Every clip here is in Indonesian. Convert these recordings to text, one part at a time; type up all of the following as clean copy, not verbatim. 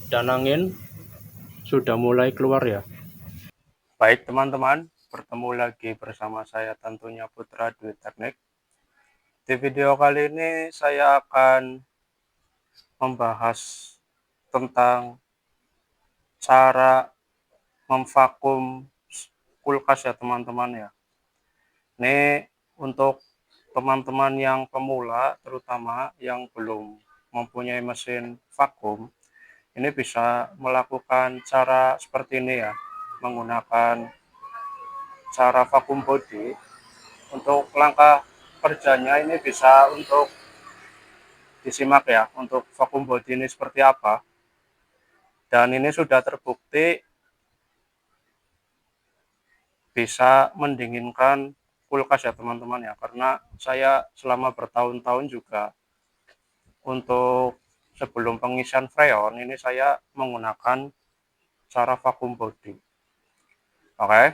dan angin sudah mulai keluar ya. Baik teman-teman, bertemu lagi bersama saya tentunya Putra Dwi Teknik. Di video kali ini saya akan membahas tentang cara memvakum kulkas ya teman-teman ya. Ini untuk teman-teman yang pemula, terutama yang belum mempunyai mesin vakum, ini bisa melakukan cara seperti ini ya, menggunakan cara vakum body. Untuk langkah kerjanya ini bisa untuk disimak ya, untuk vakum body ini seperti apa. Dan ini sudah terbukti bisa mendinginkan kulkas ya teman-teman ya, karena saya selama bertahun-tahun juga untuk sebelum pengisian freon ini saya menggunakan cara vakum body. Oke,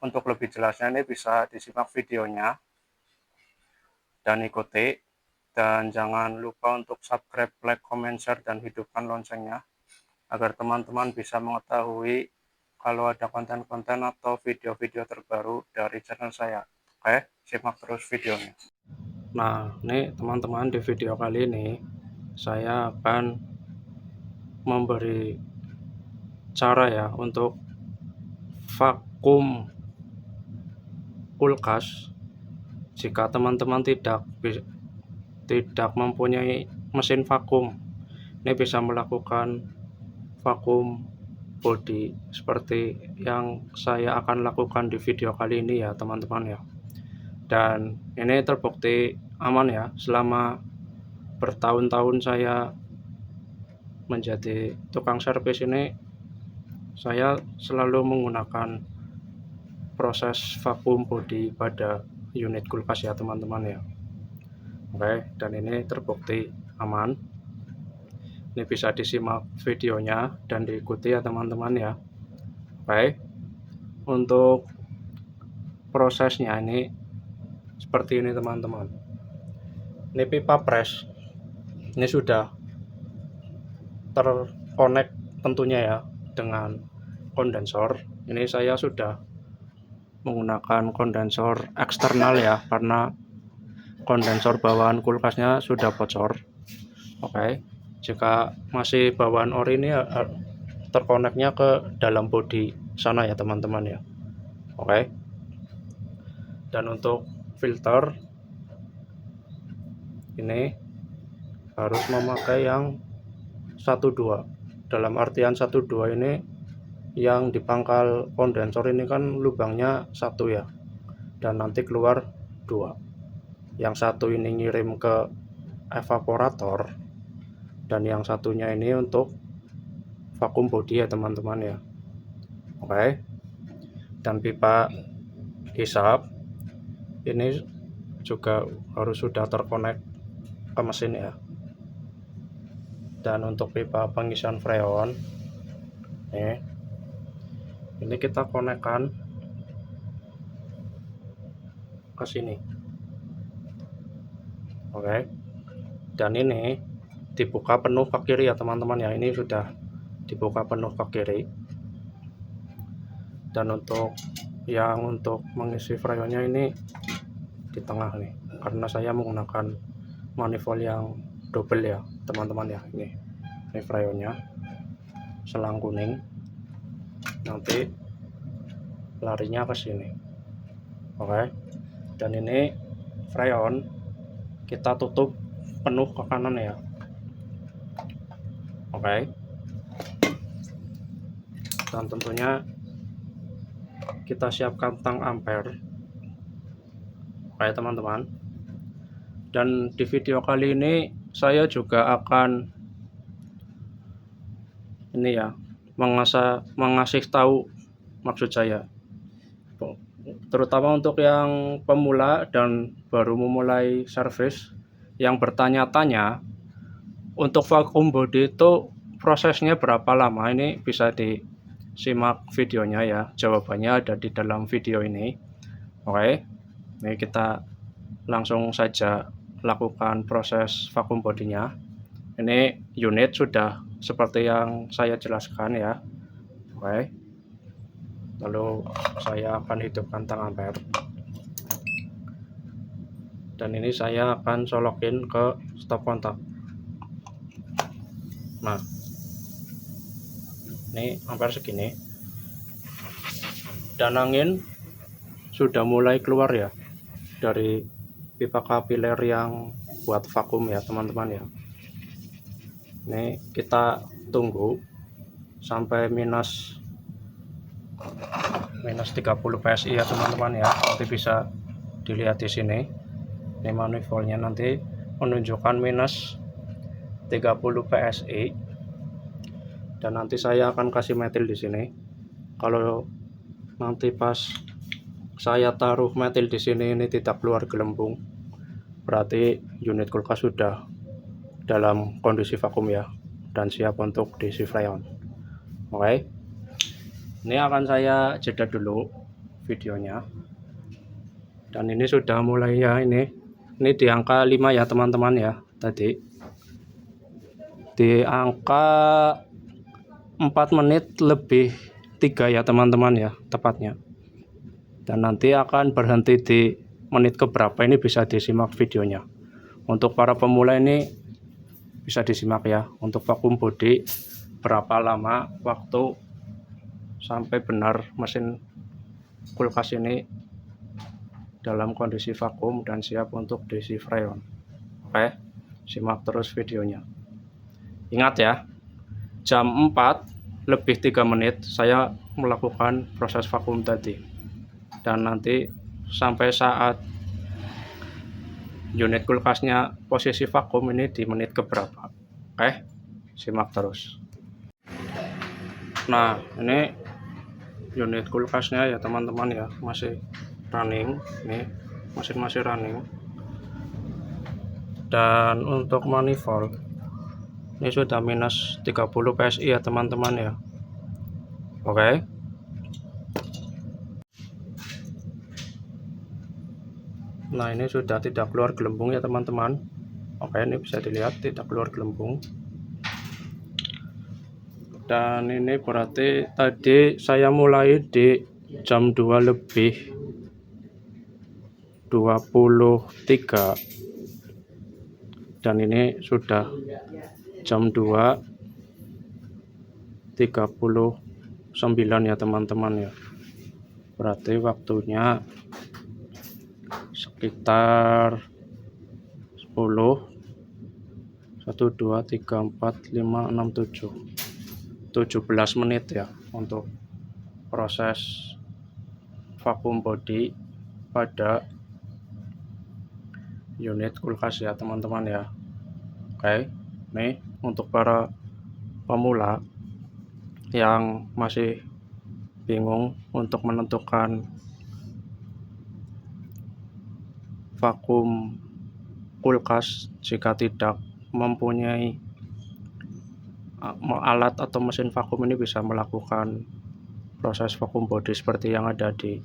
untuk lebih jelasnya ini bisa disimak videonya dan ikuti, dan jangan lupa untuk subscribe, like, comment, share, dan hidupkan loncengnya agar teman-teman bisa mengetahui kalau ada konten-konten atau video-video terbaru dari channel saya. Oke, simak terus videonya. Nah, ini teman-teman, di video kali ini saya akan memberi cara ya untuk vakum kulkas jika teman-teman tidak mempunyai mesin vakum. Ini bisa melakukan vakum body seperti yang saya akan lakukan di video kali ini ya teman-teman ya. Dan ini terbukti aman ya, selama bertahun-tahun saya menjadi tukang servis ini saya selalu menggunakan proses vakum body pada unit kulkas ya teman-teman ya. Oke, dan ini terbukti aman. Ini bisa disimak videonya dan diikuti ya teman-teman ya. Oke, untuk prosesnya ini seperti ini teman-teman. Ini pipa pres, ini sudah terkonek tentunya ya dengan kondensor. Ini saya sudah menggunakan kondensor eksternal ya, karena kondensor bawaan kulkasnya sudah bocor. Oke, jika masih bawaan ori ini terkoneknya ke dalam bodi sana ya teman-teman ya. Oke, dan untuk filter ini harus memakai yang 12, dalam artian 12 ini yang di pangkal kondensor ini kan lubangnya 1 ya, dan nanti keluar 2. Yang satu ini ngirim ke evaporator, dan yang satunya ini untuk vakum body ya teman-teman ya. Oke, dan pipa hisap ini juga harus sudah terkonek ke mesin ya. Dan untuk pipa pengisian freon ini kita konekkan ke sini. Oke, dan ini dibuka penuh ke kiri ya teman-teman ya. Ini sudah dibuka penuh ke kiri. Dan untuk mengisi freonnya ini di tengah nih, karena saya menggunakan manifold yang double ya teman-teman ya. Ini freonnya, selang kuning, nanti larinya ke sini. Oke, dan ini freon kita tutup penuh ke kanan ya. Oke, dan tentunya kita siapkan tang ampere. Oke teman-teman, dan di video kali ini saya juga akan ini ya, mengasih tahu, maksud saya terutama untuk yang pemula dan baru memulai servis yang bertanya-tanya untuk vakum body itu prosesnya berapa lama. Ini bisa disimak videonya ya, jawabannya ada di dalam video ini. Oke, ini kita langsung saja lakukan proses vakum bodinya. Ini unit sudah seperti yang saya jelaskan ya. Oke. Lalu saya akan hidupkan tang ampere. Dan ini saya akan colokin ke stop kontak. Nah, ini ampere segini. Dan angin sudah mulai keluar ya dari pipa kapiler yang buat vakum ya teman-teman ya. Ini kita tunggu sampai minus 30 PSI ya teman-teman ya. Nanti bisa dilihat di sini. Ini manifoldnya nanti menunjukkan minus 30 PSI. Dan nanti saya akan kasih metil di sini. Kalau nanti pas saya taruh metil di sini ini tidak keluar gelembung, berarti unit kulkas sudah dalam kondisi vakum ya dan siap untuk diisi freon. Oke. Ini akan saya jeda dulu videonya. Dan ini sudah mulai ya, ini di angka 5 ya teman-teman ya. Tadi di angka 4 menit lebih 3 ya teman-teman ya tepatnya. Dan nanti akan berhenti di menit keberapa ini bisa disimak videonya. Untuk para pemula ini bisa disimak ya. Untuk vakum body berapa lama waktu sampai benar mesin kulkas ini dalam kondisi vakum dan siap untuk diisi freon. Oke, simak terus videonya. Ingat ya, jam 4 lebih 3 menit saya melakukan proses vakum tadi. Dan nanti sampai saat unit kulkasnya posisi vakum ini di menit keberapa. Oke, simak terus. Nah, ini unit kulkasnya ya teman-teman ya, masih running. Nih, mesin masih running. Dan untuk manifold ini sudah minus 30 PSI ya teman-teman ya. Oke. Nah, ini sudah tidak keluar gelembung ya teman-teman. Oke, ini bisa dilihat tidak keluar gelembung. Dan ini berarti tadi saya mulai di jam 2 lebih 23. Dan ini sudah jam 2.39 ya teman-teman ya. Berarti waktunya sekitar 10 1 2 3 4 5 6 17 menit ya untuk proses vakum body pada unit kulkas ya teman-teman ya. Oke, nih untuk para pemula yang masih bingung untuk menentukan vakum kulkas jika tidak mempunyai alat atau mesin vakum, ini bisa melakukan proses vakum body seperti yang ada di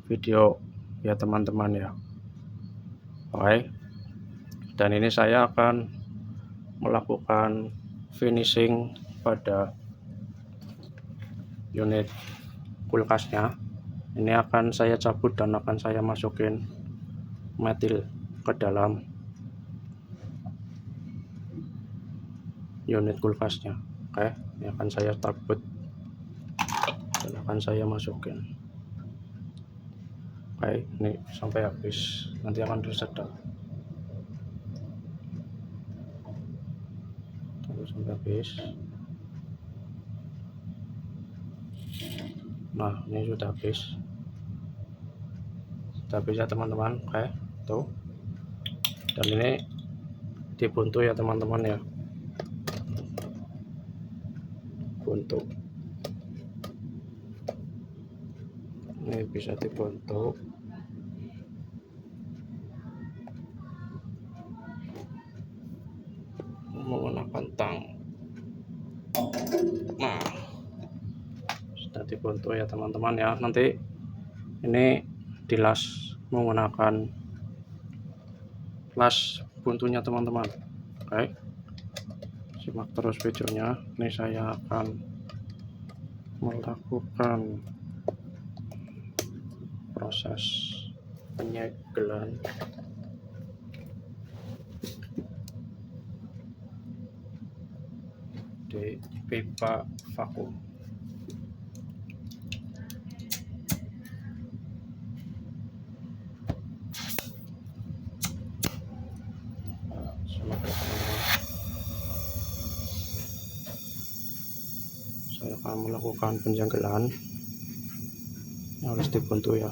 video ya teman-teman ya. Oke, dan ini saya akan melakukan finishing pada unit kulkasnya. Ini akan saya cabut dan akan saya masukin metil ke dalam unit kulkasnya. Oke, ini akan saya cabut dan akan saya masukin. Oke, ini sampai habis, nanti akan disedot. Tunggu sampai habis. Nah, ini sudah habis. Sudah habis ya teman-teman. Oke, tuh. Dan ini dibuntu ya teman-teman ya. Buntu. Ini bisa dibuntu. Menggunakan tang. Nah, sudah dibuntu ya teman-teman ya. Nanti ini dilas menggunakan las buntunya teman-teman. Oke. Simak terus videonya. Ini saya akan melakukan proses penyegelan di pipa vakum. Simak ya teman-teman. Saya akan melakukan penyegelan. Harus dibantu ya.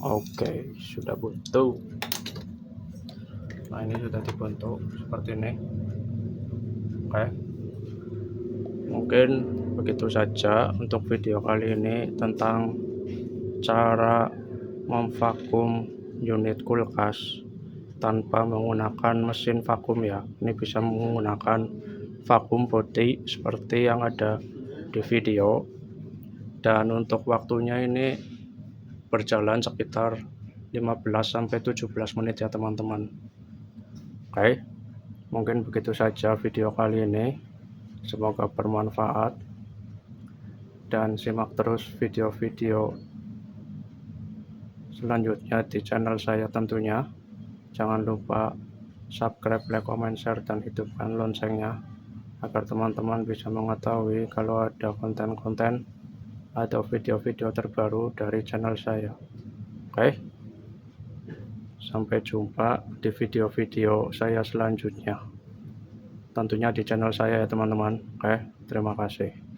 Oke, sudah buntu. Nah, ini sudah dibentuk seperti ini. Oke, mungkin begitu saja untuk video kali ini tentang cara memvakum unit kulkas tanpa menggunakan mesin vakum ya. Ini bisa menggunakan vakum body seperti yang ada di video, dan untuk waktunya ini berjalan sekitar 15-17 menit ya teman-teman. Oke, mungkin begitu saja video kali ini. Semoga bermanfaat, dan simak terus video-video selanjutnya di channel saya tentunya. Jangan lupa subscribe, like, comment, share, dan hidupkan loncengnya agar teman-teman bisa mengetahui kalau ada konten-konten atau video-video terbaru dari channel saya. Oke, sampai jumpa di video-video saya selanjutnya, tentunya di channel saya ya teman-teman. Oke, terima kasih.